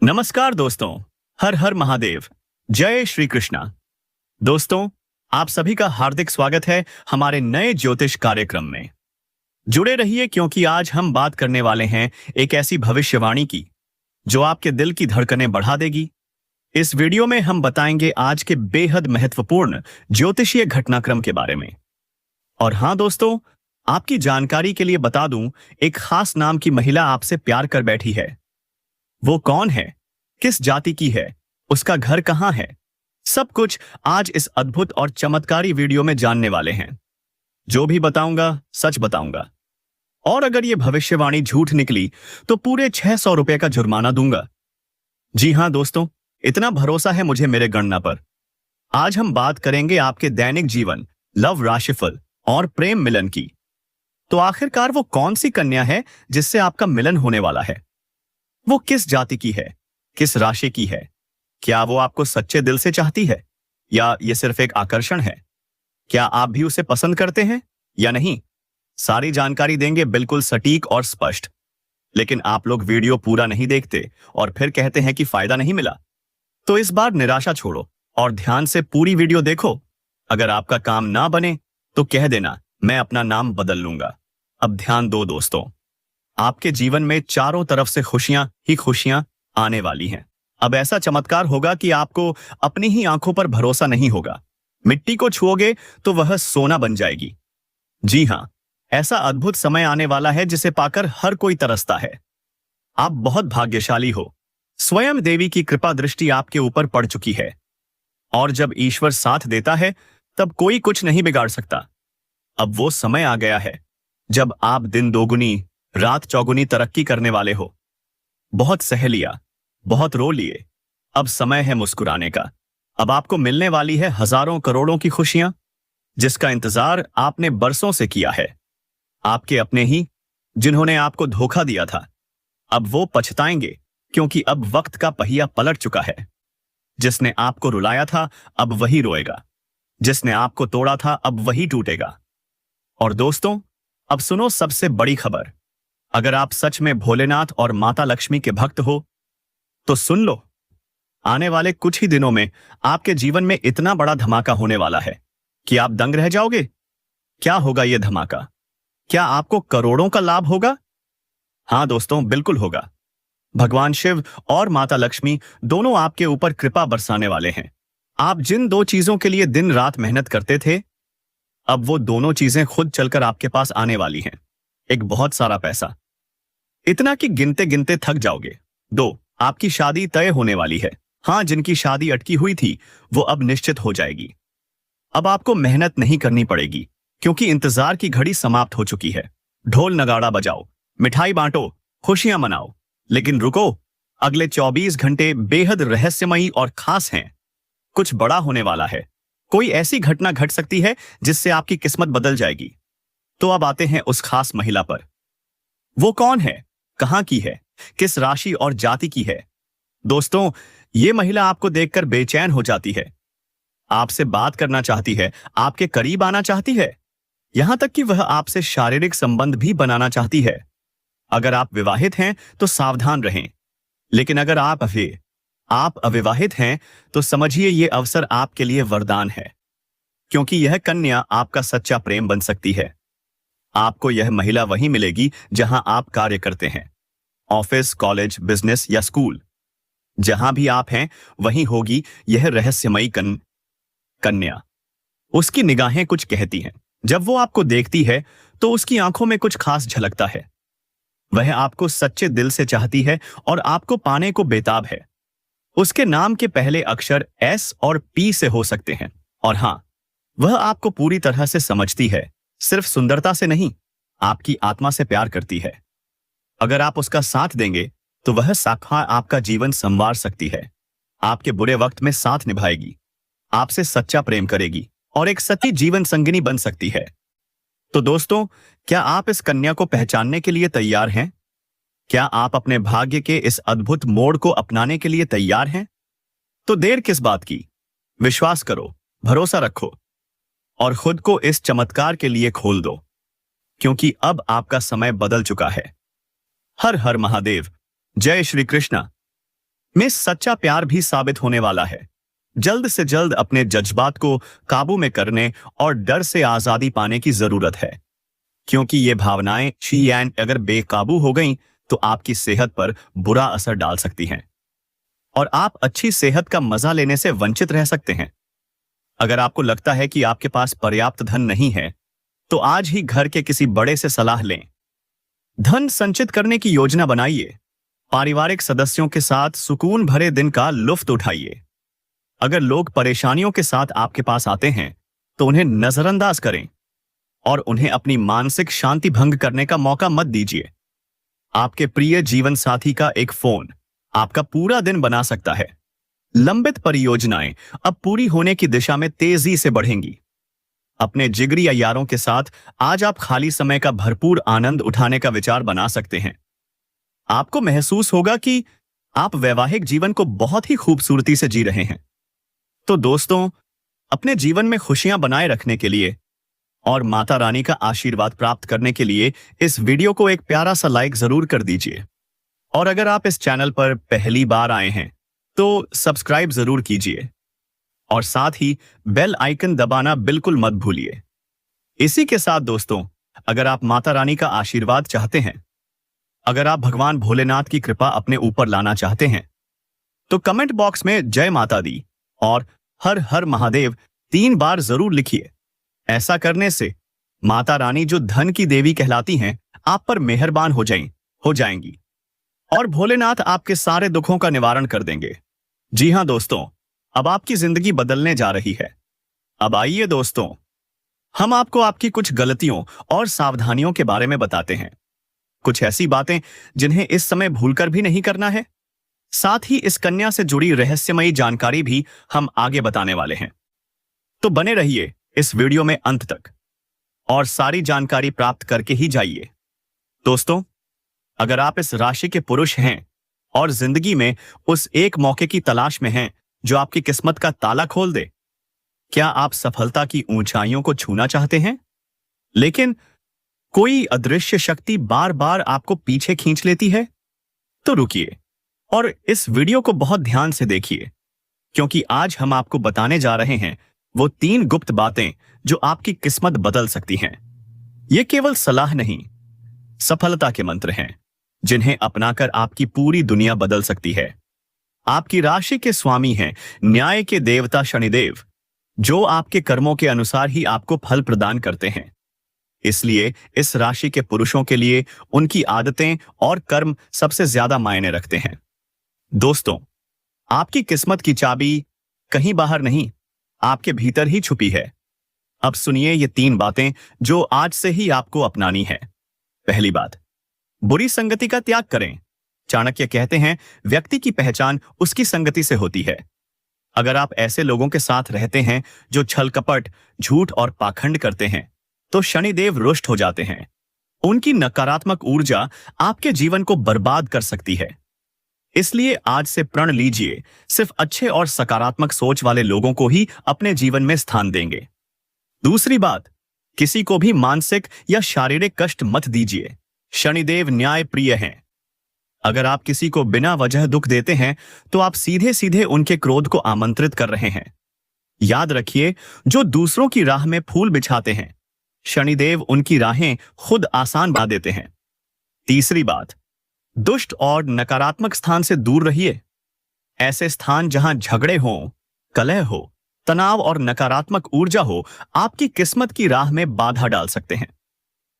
नमस्कार दोस्तों। हर हर महादेव। जय श्री कृष्णा। दोस्तों, आप सभी का हार्दिक स्वागत है हमारे नए ज्योतिष कार्यक्रम में। जुड़े रहिए क्योंकि आज हम बात करने वाले हैं एक ऐसी भविष्यवाणी की जो आपके दिल की धड़कनें बढ़ा देगी। इस वीडियो में हम बताएंगे आज के बेहद महत्वपूर्ण ज्योतिषीय घटनाक्रम के बारे में। और हाँ दोस्तों, आपकी जानकारी के लिए बता दूं, एक खास नाम की महिला आपसे प्यार कर बैठी है। वो कौन है, किस जाति की है, उसका घर कहां है, सब कुछ आज इस अद्भुत और चमत्कारी वीडियो में जानने वाले हैं। जो भी बताऊंगा सच बताऊंगा, और अगर ये भविष्यवाणी झूठ निकली तो पूरे 600 रुपए का जुर्माना दूंगा। जी हां दोस्तों, इतना भरोसा है मुझे मेरे गणना पर। आज हम बात करेंगे आपके दैनिक जीवन, लव, राशिफल और प्रेम मिलन की। तो आखिरकार वो कौन सी कन्या है जिससे आपका मिलन होने वाला है? वो किस जाति की है, किस राशि की है? क्या वो आपको सच्चे दिल से चाहती है या ये सिर्फ एक आकर्षण है? क्या आप भी उसे पसंद करते हैं या नहीं? सारी जानकारी देंगे, बिल्कुल सटीक और स्पष्ट। लेकिन आप लोग वीडियो पूरा नहीं देखते और फिर कहते हैं कि फायदा नहीं मिला। तो इस बार निराशा छोड़ो और ध्यान से पूरी वीडियो देखो। अगर आपका काम ना बने तो कह देना, मैं अपना नाम बदल लूंगा। अब ध्यान दो दोस्तों, आपके जीवन में चारों तरफ से खुशियां ही खुशियां आने वाली हैं। अब ऐसा चमत्कार होगा कि आपको अपनी ही आंखों पर भरोसा नहीं होगा। मिट्टी को छुओगे तो वह सोना बन जाएगी। जी हां, ऐसा अद्भुत समय आने वाला है जिसे पाकर हर कोई तरसता है। आप बहुत भाग्यशाली हो। स्वयं देवी की कृपा दृष्टि आपके ऊपर पड़ चुकी है। और जब ईश्वर साथ देता है तब कोई कुछ नहीं बिगाड़ सकता। अब वो समय आ गया है जब आप दिन दोगुनी रात चौगुनी तरक्की करने वाले हो। बहुत सह लिया, बहुत रो लिए, अब समय है मुस्कुराने का। अब आपको मिलने वाली है हजारों करोड़ों की खुशियां, जिसका इंतजार आपने बरसों से किया है। आपके अपने ही, जिन्होंने आपको धोखा दिया था, अब वो पछताएंगे क्योंकि अब वक्त का पहिया पलट चुका है। जिसने आपको रुलाया था अब वही रोएगा, जिसने आपको तोड़ा था अब वही टूटेगा। और दोस्तों, अब सुनो सबसे बड़ी खबर। अगर आप सच में भोलेनाथ और माता लक्ष्मी के भक्त हो तो सुन लो, आने वाले कुछ ही दिनों में आपके जीवन में इतना बड़ा धमाका होने वाला है कि आप दंग रह जाओगे। क्या होगा यह धमाका? क्या आपको करोड़ों का लाभ होगा? हां दोस्तों, बिल्कुल होगा। भगवान शिव और माता लक्ष्मी दोनों आपके ऊपर कृपा बरसाने वाले हैं। आप जिन दो चीजों के लिए दिन रात मेहनत करते थे, अब वो दोनों चीजें खुद चलकर आपके पास आने वाली हैं। एक बहुत सारा पैसा, इतना कि गिनते गिनते थक जाओगे। दो, आपकी शादी तय होने वाली है। हां, जिनकी शादी अटकी हुई थी वो अब निश्चित हो जाएगी। अब आपको मेहनत नहीं करनी पड़ेगी क्योंकि इंतजार की घड़ी समाप्त हो चुकी है। ढोल नगाड़ा बजाओ, मिठाई बांटो, खुशियां मनाओ। लेकिन रुको, अगले 24 घंटे बेहद रहस्यमयी और खास हैं। कुछ बड़ा होने वाला है। कोई ऐसी घटना घट सकती है जिससे आपकी किस्मत बदल जाएगी। तो अब आते हैं उस खास महिला पर। वो कौन है, कहां की है, किस राशि और जाति की है? दोस्तों, ये महिला आपको देखकर बेचैन हो जाती है। आपसे बात करना चाहती है, आपके करीब आना चाहती है, यहां तक कि वह आपसे शारीरिक संबंध भी बनाना चाहती है। अगर आप विवाहित हैं तो सावधान रहें। लेकिन अगर आप अविवाहित हैं तो समझिए ये अवसर आपके लिए वरदान है, क्योंकि यह कन्या आपका सच्चा प्रेम बन सकती है। आपको यह महिला वहीं मिलेगी जहां आप कार्य करते हैं। ऑफिस, कॉलेज, बिजनेस या स्कूल, जहां भी आप हैं वहीं होगी यह रहस्यमयी कन्या। उसकी निगाहें कुछ कहती हैं। जब वो आपको देखती है तो उसकी आंखों में कुछ खास झलकता है। वह आपको सच्चे दिल से चाहती है और आपको पाने को बेताब है। उसके नाम के पहले अक्षर एस और पी से हो सकते हैं। और हां, वह आपको पूरी तरह से समझती है, सिर्फ सुंदरता से नहीं, आपकी आत्मा से प्यार करती है। अगर आप उसका साथ देंगे तो वह शाखा आपका जीवन संवार सकती है। आपके बुरे वक्त में साथ निभाएगी, आपसे सच्चा प्रेम करेगी और एक सच्ची जीवन संगिनी बन सकती है। तो दोस्तों, क्या आप इस कन्या को पहचानने के लिए तैयार हैं? क्या आप अपने भाग्य के इस अद्भुत मोड़ को अपनाने के लिए तैयार हैं? तो देर किस बात की? विश्वास करो, भरोसा रखो और खुद को इस चमत्कार के लिए खोल दो, क्योंकि अब आपका समय बदल चुका है। हर हर महादेव। जय श्री कृष्णा। में सच्चा प्यार भी साबित होने वाला है। जल्द से जल्द अपने जज्बात को काबू में करने और डर से आजादी पाने की जरूरत है, क्योंकि ये भावनाएं अगर बेकाबू हो गईं तो आपकी सेहत पर बुरा असर डाल सकती हैं और आप अच्छी सेहत का मजा लेने से वंचित रह सकते हैं। अगर आपको लगता है कि आपके पास पर्याप्त धन नहीं है, तो आज ही घर के किसी बड़े से सलाह लें। धन संचित करने की योजना बनाइए। पारिवारिक सदस्यों के साथ सुकून भरे दिन का लुत्फ उठाइए। अगर लोग परेशानियों के साथ आपके पास आते हैं, तो उन्हें नजरअंदाज करें और उन्हें अपनी मानसिक शांति भंग करने का मौका मत दीजिए। आपके प्रिय जीवन साथी का एक फोन आपका पूरा दिन बना सकता है। लंबित परियोजनाएं अब पूरी होने की दिशा में तेजी से बढ़ेंगी। अपने जिगरी यारों के साथ आज आप खाली समय का भरपूर आनंद उठाने का विचार बना सकते हैं। आपको महसूस होगा कि आप वैवाहिक जीवन को बहुत ही खूबसूरती से जी रहे हैं। तो दोस्तों, अपने जीवन में खुशियां बनाए रखने के लिए और माता रानी का आशीर्वाद प्राप्त करने के लिए इस वीडियो को एक प्यारा सा लाइक जरूर कर दीजिए। और अगर आप इस चैनल पर पहली बार आए हैं तो सब्सक्राइब जरूर कीजिए और साथ ही बेल आइकन दबाना बिल्कुल मत भूलिए। इसी के साथ दोस्तों, अगर आप माता रानी का आशीर्वाद चाहते हैं, अगर आप भगवान भोलेनाथ की कृपा अपने ऊपर लाना चाहते हैं, तो कमेंट बॉक्स में जय माता दी और हर हर महादेव 3 बार जरूर लिखिए। ऐसा करने से माता रानी, जो धन की देवी कहलाती हैं, आप पर मेहरबान हो जाएंगी और भोलेनाथ आपके सारे दुखों का निवारण कर देंगे। जी हां दोस्तों, अब आपकी जिंदगी बदलने जा रही है। अब आइए दोस्तों, हम आपको आपकी कुछ गलतियों और सावधानियों के बारे में बताते हैं। कुछ ऐसी बातें जिन्हें इस समय भूलकर भी नहीं करना है। साथ ही इस कन्या से जुड़ी रहस्यमयी जानकारी भी हम आगे बताने वाले हैं। तो बने रहिए इस वीडियो में अंत तक और सारी जानकारी प्राप्त करके ही जाइए। दोस्तों, अगर आप इस राशि के पुरुष हैं और जिंदगी में उस एक मौके की तलाश में हैं जो आपकी किस्मत का ताला खोल दे, क्या आप सफलता की ऊंचाइयों को छूना चाहते हैं, लेकिन कोई अदृश्य शक्ति बार बार आपको पीछे खींच लेती है? तो रुकिए और इस वीडियो को बहुत ध्यान से देखिए, क्योंकि आज हम आपको बताने जा रहे हैं वो 3 गुप्त बातें जो आपकी किस्मत बदल सकती हैं। ये केवल सलाह नहीं, सफलता के मंत्र हैं जिन्हें अपनाकर आपकी पूरी दुनिया बदल सकती है। आपकी राशि के स्वामी हैं न्याय के देवता शनिदेव, जो आपके कर्मों के अनुसार ही आपको फल प्रदान करते हैं। इसलिए इस राशि के पुरुषों के लिए उनकी आदतें और कर्म सबसे ज्यादा मायने रखते हैं। दोस्तों, आपकी किस्मत की चाबी कहीं बाहर नहीं, आपके भीतर ही छुपी है। अब सुनिए ये 3 बातें जो आज से ही आपको अपनानी है। पहली बात, बुरी संगति का त्याग करें। चाणक्य कहते हैं, व्यक्ति की पहचान उसकी संगति से होती है। अगर आप ऐसे लोगों के साथ रहते हैं जो छल कपट, झूठ और पाखंड करते हैं, तो शनिदेव रुष्ट हो जाते हैं। उनकी नकारात्मक ऊर्जा आपके जीवन को बर्बाद कर सकती है। इसलिए आज से प्रण लीजिए, सिर्फ अच्छे और सकारात्मक सोच वाले लोगों को ही अपने जीवन में स्थान देंगे। दूसरी बात, किसी को भी मानसिक या शारीरिक कष्ट मत दीजिए। शनिदेव न्याय प्रिय हैं। अगर आप किसी को बिना वजह दुख देते हैं, तो आप सीधे सीधे उनके क्रोध को आमंत्रित कर रहे हैं। याद रखिए, जो दूसरों की राह में फूल बिछाते हैं, शनिदेव उनकी राहें खुद आसान बना देते हैं। तीसरी बात, दुष्ट और नकारात्मक स्थान से दूर रहिए। ऐसे स्थान जहां झगड़े हों, कलह हो, तनाव और नकारात्मक ऊर्जा हो, आपकी किस्मत की राह में बाधा डाल सकते हैं।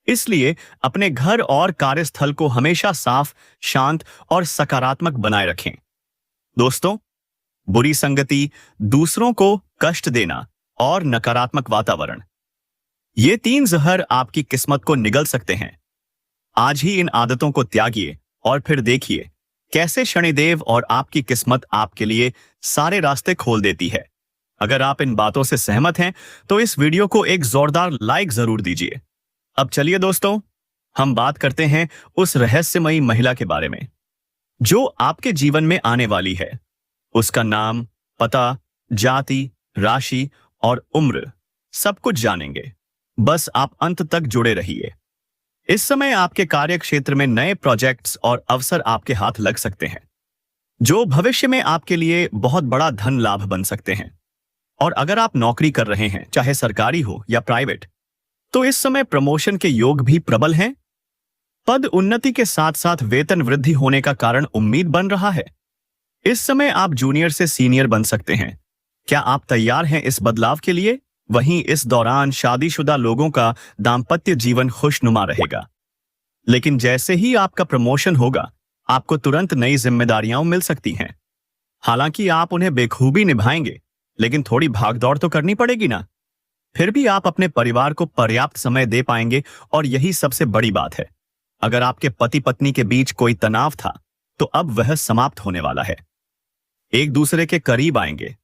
इसलिए अपने घर और कार्यस्थल को हमेशा साफ, शांत और सकारात्मक बनाए रखें। दोस्तों, बुरी संगति, दूसरों को कष्ट देना और नकारात्मक वातावरण, ये 3 जहर आपकी किस्मत को निगल सकते हैं। आज ही इन आदतों को त्यागिए और फिर देखिए कैसे शनिदेव और आपकी किस्मत आपके लिए सारे रास्ते खोल देती है। अगर आप इन बातों से सहमत हैं, तो इस वीडियो को एक जोरदार लाइक जरूर दीजिए। अब चलिए दोस्तों, हम बात करते हैं उस रहस्यमयी महिला के बारे में जो आपके जीवन में आने वाली है। उसका नाम, पता, जाति, राशि और उम्र सब कुछ जानेंगे। बस आप अंत तक जुड़े रहिए। इस समय आपके कार्य क्षेत्र में नए प्रोजेक्ट्स और अवसर आपके हाथ लग सकते हैं। जो भविष्य में आपके लिए बहुत बड़ा धन लाभ बन सकते हैं। और अगर आप नौकरी कर रहे हैं, चाहे सरकारी हो या प्राइवेट, तो इस समय प्रमोशन के योग भी प्रबल हैं। पद उन्नति के साथ साथ वेतन वृद्धि होने का कारण उम्मीद बन रहा है। इस समय आप जूनियर से सीनियर बन सकते हैं। क्या आप तैयार हैं इस बदलाव के लिए? वहीं इस दौरान शादीशुदा लोगों का दाम्पत्य जीवन खुशनुमा रहेगा। लेकिन जैसे ही आपका प्रमोशन होगा, आपको तुरंत नई जिम्मेदारियां मिल सकती हैं। हालांकि आप उन्हें बेखूबी निभाएंगे, लेकिन थोड़ी भागदौड़ तो करनी पड़ेगी ना। फिर भी आप अपने परिवार को पर्याप्त समय दे पाएंगे, और यही सबसे बड़ी बात है। अगर आपके पति पत्नी के बीच कोई तनाव था, तो अब वह समाप्त होने वाला है। एक दूसरे के करीब आएंगे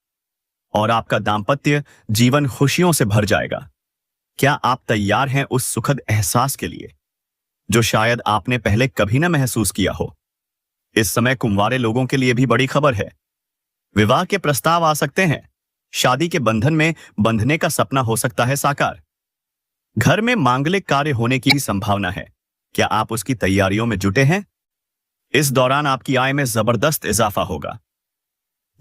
और आपका दाम्पत्य जीवन खुशियों से भर जाएगा। क्या आप तैयार हैं उस सुखद एहसास के लिए जो शायद आपने पहले कभी न महसूस किया हो? इस समय कुंवारे लोगों के लिए भी बड़ी खबर है। विवाह के प्रस्ताव आ सकते हैं। शादी के बंधन में बंधने का सपना हो सकता है साकार। घर में मांगलिक कार्य होने की संभावना है। क्या आप उसकी तैयारियों में जुटे हैं? इस दौरान आपकी आय में जबरदस्त इजाफा होगा।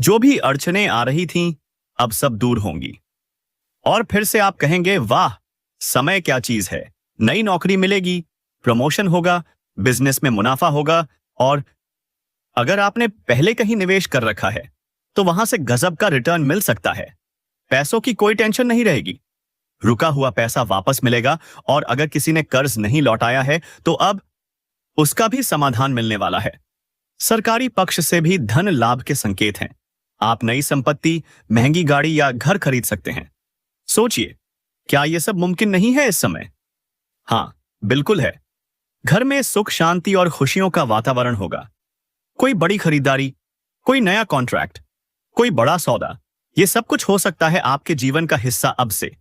जो भी अड़चनें आ रही थीं, अब सब दूर होंगी। और फिर से आप कहेंगे, वाह, समय क्या चीज है। नई नौकरी मिलेगी, प्रमोशन होगा, बिजनेस में मुनाफा होगा, और अगर आपने पहले कहीं निवेश कर रखा है, तो वहां से गजब का रिटर्न मिल सकता है। पैसों की कोई टेंशन नहीं रहेगी। रुका हुआ पैसा वापस मिलेगा, और अगर किसी ने कर्ज नहीं लौटाया है, तो अब उसका भी समाधान मिलने वाला है। सरकारी पक्ष से भी धन लाभ के संकेत हैं। आप नई संपत्ति, महंगी गाड़ी या घर खरीद सकते हैं। सोचिए, क्या यह सब मुमकिन नहीं है इस समय? हाँ, बिल्कुल है। घर में सुख, शांति और खुशियों का वातावरण होगा। कोई बड़ी खरीदारी, कोई नया कॉन्ट्रैक्ट, कोई बड़ा सौदा, यह सब कुछ हो सकता है आपके जीवन का हिस्सा अब से।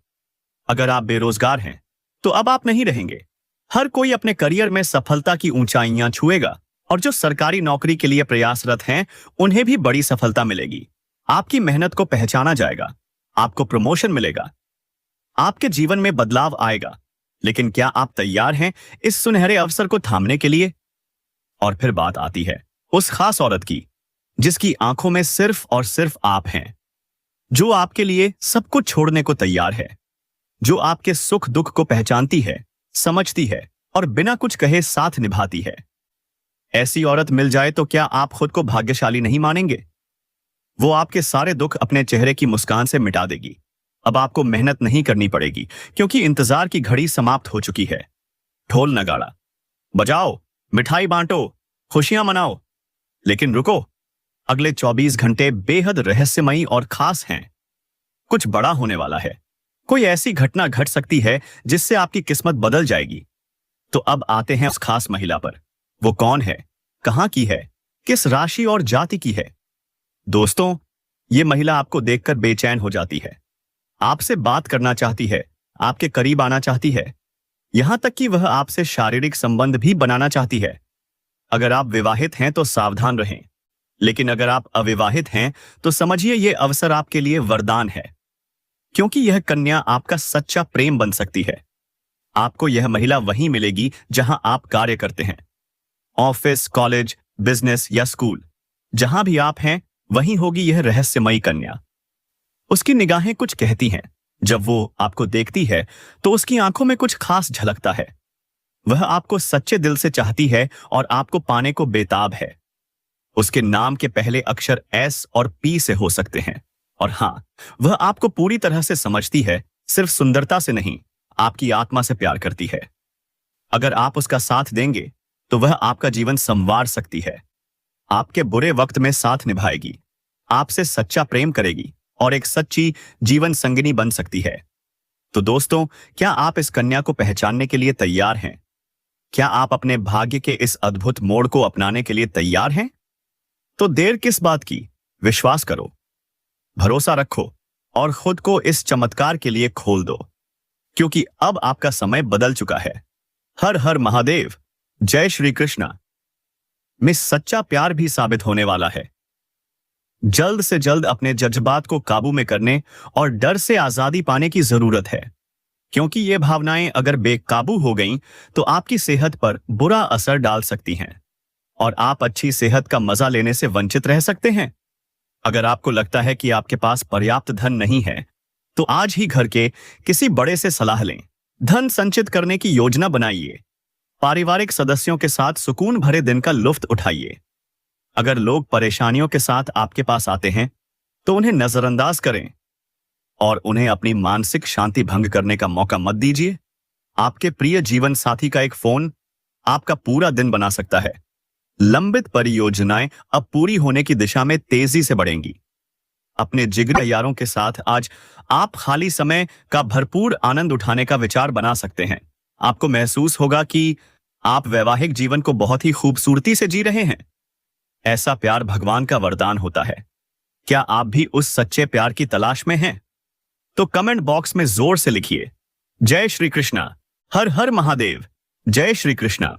अगर आप बेरोजगार हैं, तो अब आप नहीं रहेंगे। हर कोई अपने करियर में सफलता की ऊंचाइयां छुएगा, और जो सरकारी नौकरी के लिए प्रयासरत हैं, उन्हें भी बड़ी सफलता मिलेगी। आपकी मेहनत को पहचाना जाएगा, आपको प्रमोशन मिलेगा, आपके जीवन में बदलाव आएगा। लेकिन क्या आप तैयार हैं इस सुनहरे अवसर को थामने के लिए? और फिर बात आती है उस खास औरत की, जिसकी आंखों में सिर्फ और सिर्फ आप हैं, जो आपके लिए सब कुछ छोड़ने को तैयार है, जो आपके सुख दुख को पहचानती है, समझती है, और बिना कुछ कहे साथ निभाती है। ऐसी औरत मिल जाए तो क्या आप खुद को भाग्यशाली नहीं मानेंगे? वो आपके सारे दुख अपने चेहरे की मुस्कान से मिटा देगी। अब आपको मेहनत नहीं करनी पड़ेगी, क्योंकि इंतजार की घड़ी समाप्त हो चुकी है। ढोल नगाड़ा बजाओ, मिठाई बांटो, खुशियां मनाओ। लेकिन रुको, अगले 24 घंटे बेहद रहस्यमयी और खास हैं। कुछ बड़ा होने वाला है। कोई ऐसी घटना घट सकती है जिससे आपकी किस्मत बदल जाएगी। तो अब आते हैं उस खास महिला पर। वो कौन है, कहां की है, किस राशि और जाति की है? दोस्तों, ये महिला आपको देखकर बेचैन हो जाती है। आपसे बात करना चाहती है, आपके करीब आना चाहती है, यहां तक कि वह आपसे शारीरिक संबंध भी बनाना चाहती है। अगर आप विवाहित हैं तो सावधान रहें, लेकिन अगर आप अविवाहित हैं तो समझिए यह अवसर आपके लिए वरदान है, क्योंकि यह कन्या आपका सच्चा प्रेम बन सकती है। आपको यह महिला वहीं मिलेगी जहां आप कार्य करते हैं। ऑफिस, कॉलेज, बिजनेस या स्कूल, जहां भी आप हैं, वहीं होगी यह रहस्यमयी कन्या। उसकी निगाहें कुछ कहती हैं। जब वो आपको देखती है तो उसकी आंखों में कुछ खास झलकता है। वह आपको सच्चे दिल से चाहती है और आपको पाने को बेताब है। उसके नाम के पहले अक्षर एस और पी से हो सकते हैं। और हाँ, वह आपको पूरी तरह से समझती है, सिर्फ सुंदरता से नहीं, आपकी आत्मा से प्यार करती है। अगर आप उसका साथ देंगे तो वह आपका जीवन संवार सकती है। आपके बुरे वक्त में साथ निभाएगी, आपसे सच्चा प्रेम करेगी और एक सच्ची जीवन संगिनी बन सकती है। तो दोस्तों, क्या आप इस कन्या को पहचानने के लिए तैयार हैं? क्या आप अपने भाग्य के इस अद्भुत मोड़ को अपनाने के लिए तैयार हैं? तो देर किस बात की? विश्वास करो, भरोसा रखो और खुद को इस चमत्कार के लिए खोल दो, क्योंकि अब आपका समय बदल चुका है। हर हर महादेव, जय श्री कृष्णा में सच्चा प्यार भी साबित होने वाला है। जल्द से जल्द अपने जज्बात को काबू में करने और डर से आजादी पाने की जरूरत है, क्योंकि ये भावनाएं अगर बेकाबू हो गईं तो आपकी सेहत पर बुरा असर डाल सकती हैं और आप अच्छी सेहत का मजा लेने से वंचित रह सकते हैं। अगर आपको लगता है कि आपके पास पर्याप्त धन नहीं है, तो आज ही घर के किसी बड़े से सलाह लें। धन संचित करने की योजना बनाइए। पारिवारिक सदस्यों के साथ सुकून भरे दिन का लुत्फ उठाइए। अगर लोग परेशानियों के साथ आपके पास आते हैं, तो उन्हें नजरअंदाज करें और उन्हें अपनी मानसिक शांति भंग करने का मौका मत दीजिए। आपके प्रिय जीवन साथी का एक फोन आपका पूरा दिन बना सकता है। लंबित परियोजनाएं अब पूरी होने की दिशा में तेजी से बढ़ेंगी। अपने जिगरी यारों के साथ आज आप खाली समय का भरपूर आनंद उठाने का विचार बना सकते हैं। आपको महसूस होगा कि आप वैवाहिक जीवन को बहुत ही खूबसूरती से जी रहे हैं। ऐसा प्यार भगवान का वरदान होता है। क्या आप भी उस सच्चे प्यार की तलाश में हैं? तो कमेंट बॉक्स में जोर से लिखिए, जय श्री कृष्णा, हर हर महादेव, जय श्री कृष्णा।